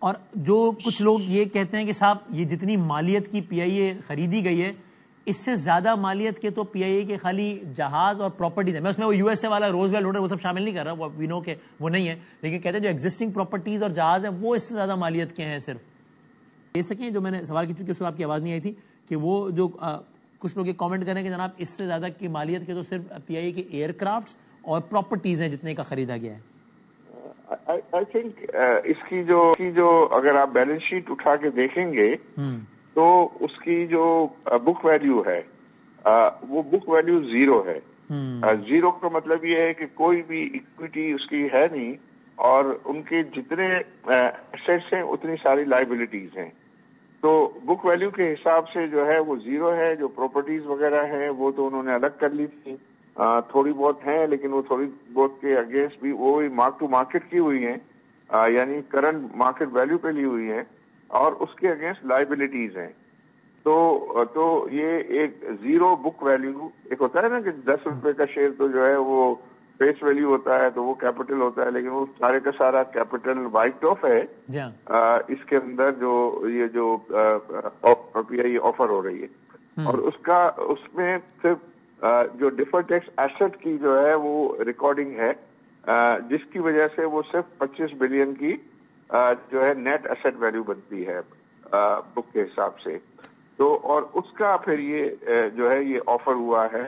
اور جو کچھ لوگ یہ کہتے ہیں کہ صاحب یہ جتنی مالیت کی پی آئی اے خریدی گئی ہے اس سے زیادہ مالیت کے تو پی آئی اے کے خالی جہاز اور پراپرٹیز ہیں. میں اس میں وہ یو ایس اے والا روز ویل ہوٹل وہ سب شامل نہیں کر رہا, وی نو کہ وہ نہیں ہے, لیکن کہتے ہیں جو ایگزسٹنگ پراپرٹیز اور جہاز ہیں وہ اس سے زیادہ مالیت کے ہیں. صرف دے سکیں جو میں نے سوال کی, چونکہ اس کو آپ کی آواز نہیں آئی تھی, کہ وہ جو کچھ لوگ یہ کامنٹ کریں کہ جناب اس سے زیادہ کی مالیت کے تو صرف پی آئی اے کے ایئر کرافٹس اور پراپرٹیز ہیں جتنے کا خریدا گیا ہے. آئی تھنک اس کی جو اگر آپ بیلنس شیٹ اٹھا کے دیکھیں گے تو اس کی جو بک ویلیو ہے وہ بک ویلیو زیرو ہے. زیرو کا مطلب یہ ہے کہ کوئی بھی اکویٹی اس کی ہے نہیں, اور ان کے جتنے ایسیٹس ہیں اتنی ساری لائبلٹیز ہیں. تو بک ویلیو کے حساب سے جو ہے وہ زیرو ہے. جو پراپرٹیز وغیرہ ہیں وہ تو انہوں نے الگ کر لی تھی, تھوڑی بہت ہیں, لیکن وہ تھوڑی بہت کے اگینسٹ بھی وہ مارک ٹو مارکیٹ کی ہوئی ہیں, یعنی کرنٹ مارکیٹ ویلیو پہ لی ہوئی ہیں, اور اس کے اگینسٹ لائبلٹیز ہیں. تو یہ ایک زیرو بک ویلیو, ایک ہوتا ہے نا کہ 10 روپے کا شیئر تو جو ہے وہ فیس ویلیو ہوتا ہے تو وہ کیپٹل ہوتا ہے, لیکن وہ سارے کا سارا کیپٹل وائٹ آف ہے اس کے اندر جو پی آئی آفر ہو رہی ہے. اور اس میں صرف جو ڈیفرڈ ٹیکس ایسٹ کی جو ہے وہ ریکارڈنگ ہے, جس کی وجہ سے وہ صرف 25 بلین کی جو ہے نیٹ ایسٹ ویلیو بنتی ہے بک کے حساب سے. تو اور اس کا پھر یہ جو ہے یہ آفر ہوا ہے,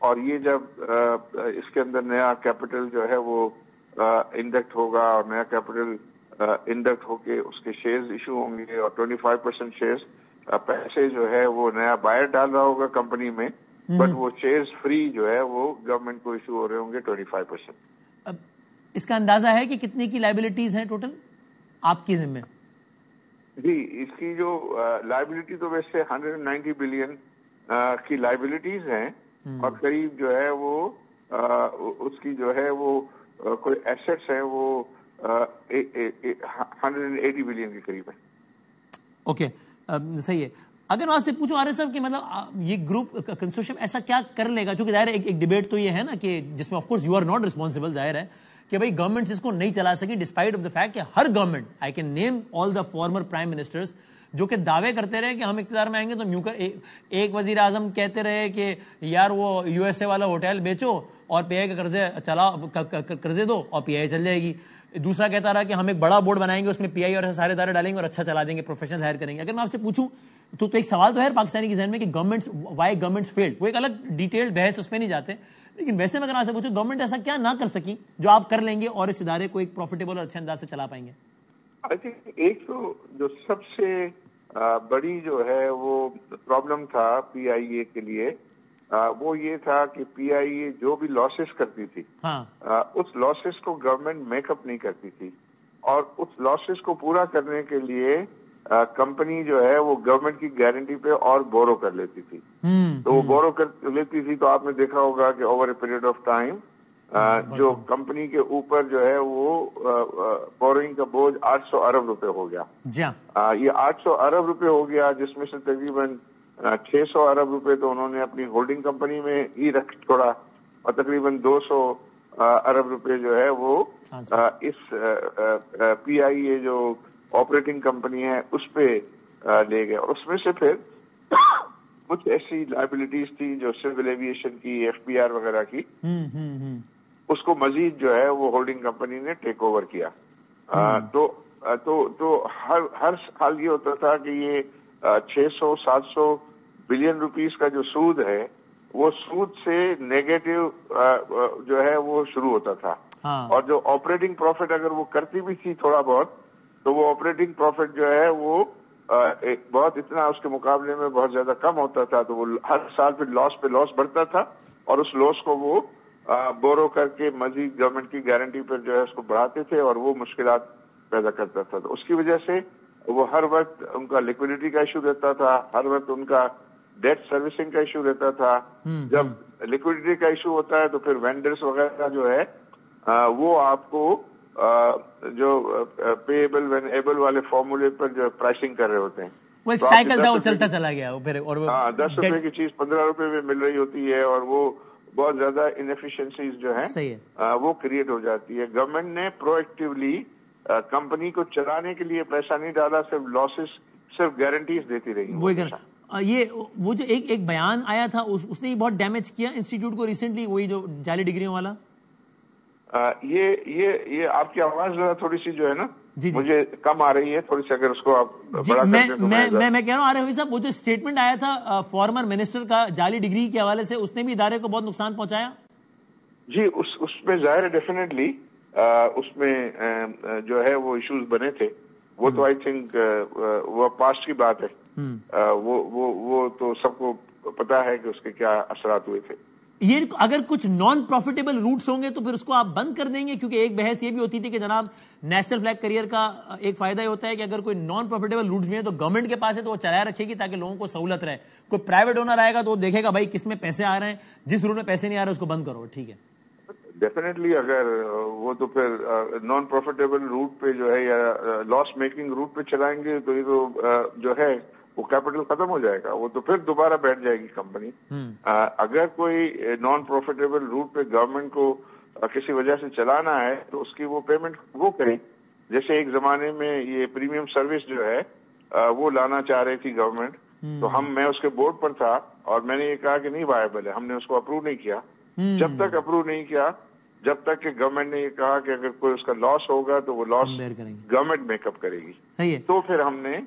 اور یہ جب اس کے اندر نیا کیپٹل جو ہے وہ انڈکٹ ہوگا, اور نیا کیپٹل انڈکٹ ہو کے اس کے شیئرز ایشو ہوں گے, اور 25% شیئرز پیسے جو ہے وہ نیا بائر ڈال رہا ہوگا کمپنی میں, بٹ وہ شیئرز فری جو ہے وہ گورنمنٹ کو ایشو ہو رہے ہوں گے 25%. اب اس کا اندازہ ہے کہ کتنے کی لائبلٹیز ہیں ٹوٹل آپ کے ذمہ؟ جی, اس کی جو لائبلٹی تو ویسے 190 بلین کی لائبلٹیز ہیں, اور قریب جو ہے وہ اس کی جو ہے وہ کوئی ایسٹس ہیں وہ 180 بلین کے قریب ہیں. اوکے, صحیح ہے. اگر میں آپ سے پوچھوں عارف صاحب کہ مطلب یہ گروپ کنسورشیم ایسا کیا کر لے گا, چونکہ ظاہر ہے ایک ڈیبیٹ تو یہ ہے نا کہ جس میں of course you are not responsible, ظاہر ہے کہ بھائی گورنمنٹ اس کو نہیں چلا سکی ڈسپائٹ آف دا فیکٹ کہ ہر government, I can name all the farmer prime ministers, جو کہ دعوے کرتے رہے کہ ہم اقتدار میں آئیں گے تو یوں کر. ایک وزیر اعظم کہتے رہے کہ یار وہ یو ایس اے والا ہوٹل بیچو اور پی آئی کا قرضے دو اور پی آئی چل جائے گی. دوسرا کہتا رہا کہ ہم ایک بڑا بورڈ بنائیں گے, اس میں پی آئی اور سارے ادارے ڈالیں گے اور اچھا چلا دیں گے, پروفیشنل ہائر کریں گے. اگر میں آپ سے پوچھوں تو ایک سوال تو ہے پاکستانی کے ذہن میں کہ گورنمنٹ وائی گورنمنٹ فیلڈ, وہ ایک الگ ڈیٹیلڈ بحث, اس میں نہیں جاتے, لیکن ویسے میں اگر آپ سے پوچھوں گورنمنٹ ایسا کیا نہ کر سکی جو آپ کر لیں گے اور اس ادارے کو ایک پروفیٹیبل اور اچھے انداز سے چلا پائیں گے؟ ایک تو جو سب سے بڑی جو ہے وہ پرابلم تھا پی آئی اے کے لیے وہ یہ تھا کہ پی آئی اے جو بھی لاسز کرتی تھی اس لاسز کو گورنمنٹ میک اپ نہیں کرتی تھی, اور اس لاسز کو پورا کرنے کے لیے کمپنی جو ہے وہ گورنمنٹ کی گارنٹی پہ اور بورو کر لیتی تھی. تو وہ بورو کر لیتی تھی تو آپ نے دیکھا ہوگا کہ over a period of time جو کمپنی کے اوپر جو ہے وہ بورنگ کا بوجھ 800 ارب روپے ہو گیا. یہ 800 ارب روپے ہو گیا, جس میں سے تقریباً 600 ارب روپے تو انہوں نے اپنی ہولڈنگ کمپنی میں ہی رکھ چھوڑا, اور تقریباً 200 ارب روپے جو ہے وہ اس پی آئی اے جو آپریٹنگ کمپنی ہے اس پہ لے گئے. اور اس میں سے پھر کچھ ایسی لائبلٹیز تھی جو سول ایویشن کی, ایف پی آر وغیرہ کی, اس کو مزید جو ہے وہ ہولڈنگ کمپنی نے ٹیک اوور کیا. تو ہر سال یہ ہوتا تھا کہ یہ 600-700 بلین روپیز کا جو سود ہے وہ سود سے نیگیٹو جو ہے وہ شروع ہوتا تھا, اور جو آپریٹنگ پروفٹ اگر وہ کرتی بھی تھی تھوڑا بہت, تو وہ آپریٹنگ پروفٹ جو ہے وہ بہت اتنا اس کے مقابلے میں بہت زیادہ کم ہوتا تھا, تو وہ ہر سال پھر لاس پہ لاس بڑھتا تھا, اور اس لاس کو وہ بورو کر کے مزید گورنمنٹ کی گارنٹی پر جو ہے اس کو بڑھاتے تھے, اور وہ مشکلات پیدا کرتا تھا. تو اس کی وجہ سے وہ ہر وقت ان کا لیکوڈیٹی کا ایشو رہتا تھا, ہر وقت ان کا ڈیٹ سروسنگ کا ایشو رہتا تھا. جب لیکوڈیٹی کا ایشو ہوتا ہے تو پھر وینڈرز وغیرہ جو ہے وہ آپ کو جو پیبل وین ایبل والے فارمولے پر جو پرائسنگ کر رہے ہوتے ہیں, وہ ایک سائیکل تھا, وہ چلتا چلا گیا. اور 10 روپے کی چیز 15 روپے میں مل رہی ہوتی ہے, اور وہ بہت زیادہ انیفیشنسیز جو ہیں وہ کریٹ ہو جاتی ہے. گورنمنٹ نے پرو ایکٹیولی کمپنی کو چلانے کے لیے پیسہ نہیں ڈالا, صرف لاسز, صرف گارنٹیز دیتی رہی. یہ وہ جو ایک بیان آیا تھا اس نے بہت ڈیمیج کیا انسٹیٹیوٹ کو ریسنٹلی, وہی جو جعلی ڈگریوں والا. یہ آپ کی آواز تھوڑی سی جو ہے نا جی مجھے کم آ رہی ہے, تھوڑی سی اگر اس کو آپ بڑا میں کہہ رہا ہوں عارف صاحب, وہ جو اسٹیٹمنٹ آیا تھا فارمر منسٹر کا جعلی ڈگری کے حوالے سے, اس نے بھی ادارے کو بہت نقصان پہنچایا. جی اس میں ظاہر ہے ڈیفینیٹلی اس میں جو ہے وہ ایشوز بنے تھے, وہ تو آئی تھنک وہ پاسٹ کی بات ہے, وہ تو سب کو پتا ہے کہ اس کے کیا اثرات ہوئے تھے. یہ اگر کچھ نان پروفیٹیبل روٹس ہوں گے تو پھر اس کو آپ بند کر دیں گے, کیونکہ ایک بحث یہ بھی ہوتی تھی کہ جناب نیشنل فلیگ کیریئر کا ایک فائدہ یہ ہوتا ہے کہ اگر کوئی نان پروفیٹیبل روٹس بھی ہیں تو گورنمنٹ کے پاس ہے تو وہ چلائے رکھے گی تاکہ لوگوں کو سہولت رہے. کوئی پرائیویٹ اونر آئے گا تو وہ دیکھے گا بھائی کس میں پیسے آ رہے ہیں, جس روٹ میں پیسے نہیں آ رہے اس کو بند کرو, ٹھیک ہے. ڈیفینیٹلی اگر وہ تو پھر نان پروفیٹیبل روٹ پہ جو ہے یا لاس میکنگ روٹ پہ چلائیں گے تو یہ تو جو ہے وہ کیپٹل ختم ہو جائے گا, وہ تو پھر دوبارہ بیٹھ جائے گی کمپنی. اگر کوئی نان پروفیٹیبل روٹ پہ گورنمنٹ کو کسی وجہ سے چلانا ہے تو اس کی وہ پیمنٹ وہ کرے. جیسے ایک زمانے میں یہ پریمیم سروس جو ہے وہ لانا چاہ رہی تھی گورنمنٹ, تو میں اس کے بورڈ پر تھا اور میں نے یہ کہا کہ نہیں وائبل ہے, ہم نے اس کو اپروو نہیں کیا. جب تک اپروو نہیں کیا, جب تک کہ گورنمنٹ نے یہ کہا کہ اگر کوئی اس کا لاس ہوگا تو وہ لاس گورنمنٹ میک اپ کرے گی, تو پھر ہم نے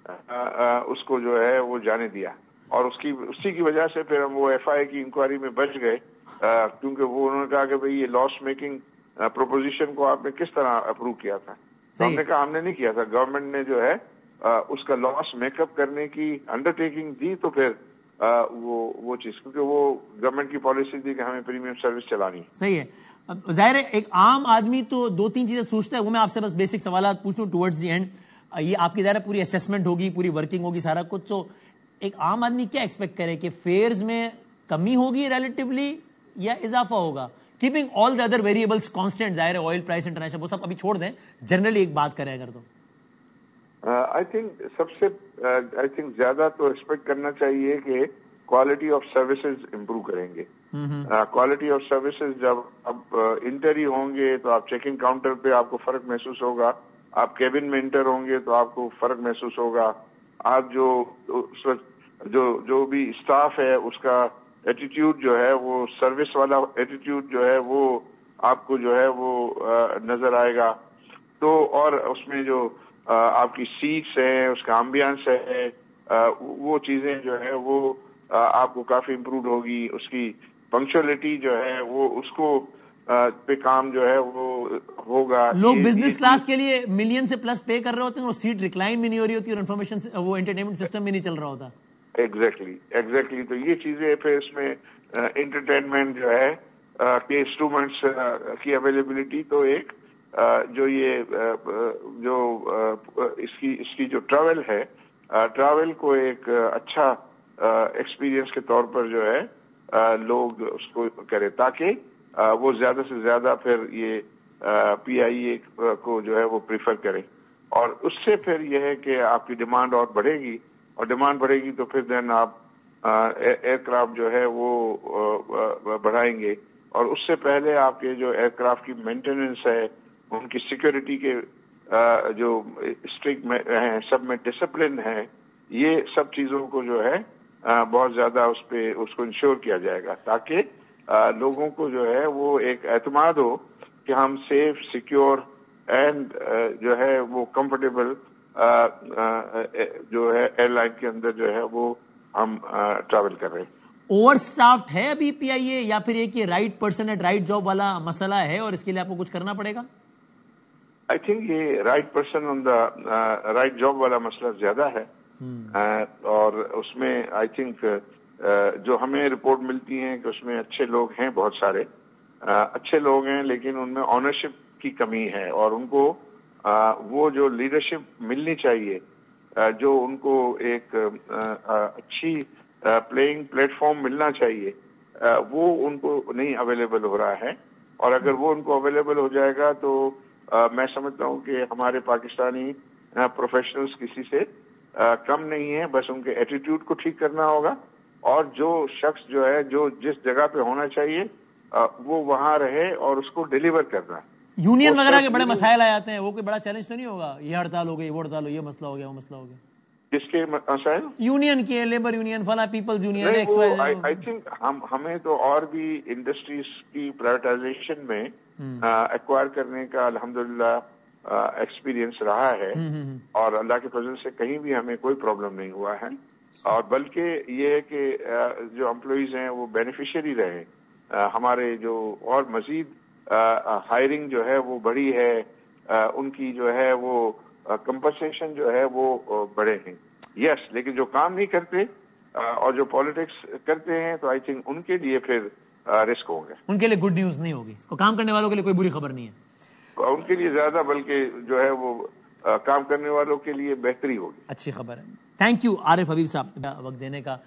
اس کو جو ہے وہ جانے دیا. اور اسی کی وجہ سے پھر ہم وہ ایف آئی کی انکوائری میں بچ گئے, کیونکہ وہ انہوں نے کہا کہ بھئی یہ لاس میکنگ پروپوزیشن کو آپ نے کس طرح اپروو کیا تھا. ہم نے کہا ہم نے نہیں کیا تھا, گورنمنٹ نے جو ہے اس کا لاس میک اپ کرنے کی انڈر ٹیکنگ دی, تو پھر وہ چیز, کیونکہ وہ گورنمنٹ کی پالیسی تھی کہ ہمیں پریمیم سروس چلانی. صحیح ہے. ظاہر ہے ایک عام آدمی تو دو تین چیزیں سوچتا ہے, وہ میں آپ سے بس بیسک سوالات پوچھ لوں ٹورڈز دی اینڈ. یہ آپ کی ظاہر پوری اسیسمنٹ ہوگی, پوری ورکنگ ہوگی, سارا کچھ. تو ایک عام آدمی کیا ایکسپیکٹ کرے کہ فیئرز میں کمی ہوگی ریلیٹیولی یا اضافہ ہوگا, keeping all the other variables constant. ظاہر ہے آئل پرائس انٹرنیشنل وہ سب ابھی چھوڑ دیں, جنرلی ایک بات کریں اگر تو آئی تھنک سب سے زیادہ تو ایکسپیکٹ کرنا چاہیے کہ کوالٹی آف سروسز امپروو کریں گے. کوالٹی آف سروسز جب اب انٹر ہی ہوں گے تو آپ چیکنگ کاؤنٹر پہ آپ کو فرق محسوس ہوگا, آپ کیبن میں انٹر ہوں گے تو آپ کو فرق محسوس ہوگا, آپ جو بھی اسٹاف ہے اس کا ایٹیٹیوڈ جو ہے وہ سروس والا ایٹیٹیوڈ جو ہے وہ آپ کو جو ہے وہ نظر آئے گا. تو اور اس میں جو آپ کی سیٹس ہیں, اس کا ایمبینس ہے, وہ چیزیں جو ہے وہ آپ کو کافی امپرووڈ ہوگی. اس کی پنکچولیٹی جو ہے وہ اس کو پہ کام جو ہے وہ ہوگا. لوگ بزنس کلاس کے لیے ملین سے پلس پے کر رہے ہوتے ہیں اور سیٹ ریکلائن بھی نہیں ہو رہی ہوتی اور انفارمیشن وہ انٹرٹینمنٹ سسٹم بھی نہیں چل رہا ہوتا. ایگزیکٹلی. تو یہ چیزیں پھر اس میں انٹرٹینمنٹ جو ہے کہ انسٹرومنٹس کی اویلیبلٹی, تو ایک جو یہ جو اس کی جو ٹریول ہے, ٹریول کو ایک اچھا ایکسپیرینس کے طور پر جو ہے لوگ اس کو کرے, تاکہ وہ زیادہ سے زیادہ پھر یہ پی آئی اے کو جو ہے وہ پریفر کرے. اور اس سے پھر یہ ہے کہ آپ کی ڈیمانڈ اور بڑھے گی, اور ڈیمانڈ بڑھے گی تو پھر دین آپ ایئر کرافٹ جو ہے وہ بڑھائیں گے. اور اس سے پہلے آپ کے جو ایئر کرافٹ کی مینٹیننس ہے, ان کی سیکورٹی کے جو اسٹرکٹ ہیں, سب میں ڈسپلن ہے, یہ سب چیزوں کو جو ہے بہت زیادہ اس کو انشور کیا جائے گا, تاکہ لوگوں کو جو ہے وہ ایک اعتماد ہو کہ ہم سیف, سیکیور اینڈ جو ہے وہ کمفرٹیبل جو ہے ایئر لائن کے اندر جو ہے وہ ہم ٹریول کر رہے ہیں. اوور سٹافڈ ہے ابھی پی آئی اے, یا پھر یہ کہ right person at right job والا مسئلہ ہے اور اس کے لیے آپ کو کچھ کرنا پڑے گا؟ آئی تھنک یہ right person on the right job والا مسئلہ زیادہ ہے, اور اس میں آئی تھنک جو ہمیں رپورٹ ملتی ہیں کہ اس میں اچھے لوگ ہیں, بہت سارے اچھے لوگ ہیں, لیکن ان میں آنرشپ کی کمی ہے, اور ان کو وہ جو لیڈرشپ ملنی چاہیے, جو ان کو ایک اچھی پلیئنگ پلیٹ فارم ملنا چاہیے, وہ ان کو نہیں اویلیبل ہو رہا ہے. اور اگر وہ ان کو اویلیبل ہو جائے گا تو میں سمجھتا ہوں کہ ہمارے پاکستانی پروفیشنلز کسی سے کم نہیں ہیں, بس ان کے ایٹیٹیوڈ کو ٹھیک کرنا ہوگا, اور جو شخص جو ہے جو جس جگہ پہ ہونا چاہیے وہ وہاں رہے اور اس کو ڈیلیور کرنا. یونین وغیرہ کے بڑے مسائل آ جاتے ہیں, وہ کوئی بڑا چیلنج تو نہیں ہوگا؟ یہ ہڑتال ہو گئی, وہ ہڑتال ہو, یہ مسئلہ ہو گیا, وہ مسئلہ ہو گیا. جس کے مسائل یونین کے, لیبر یونین, فلاں پیپلز یونین, آئی تھنک ہمیں تو اور بھی انڈسٹریز کی پرائیویٹائزیشن میں ایکوائر کرنے کا الحمدللہ ایکسپیرینس رہا ہے, اور اللہ کے فضل سے کہیں بھی ہمیں کوئی پرابلم نہیں ہوا ہے, اور بلکہ یہ ہے کہ جو امپلائیز ہیں وہ بینیفیشری رہے. ہمارے جو اور مزید ہائرنگ جو ہے وہ بڑھی ہے, ان کی جو ہے وہ کمپنسیشن جو ہے وہ بڑے ہیں. یس, لیکن جو کام نہیں کرتے اور جو پالیٹکس کرتے ہیں تو آئی تھنک ان کے لیے پھر رسک ہوں گے. ان کے لیے گڈ نیوز نہیں ہوگی, کام کرنے والوں کے لیے کوئی بری خبر نہیں ہے. ان کے لیے زیادہ, بلکہ جو ہے وہ کام کرنے والوں کے لیے بہتری ہوگی. اچھی خبر ہے. تھینک یو عارف حبیب صاحب وقت دینے کا.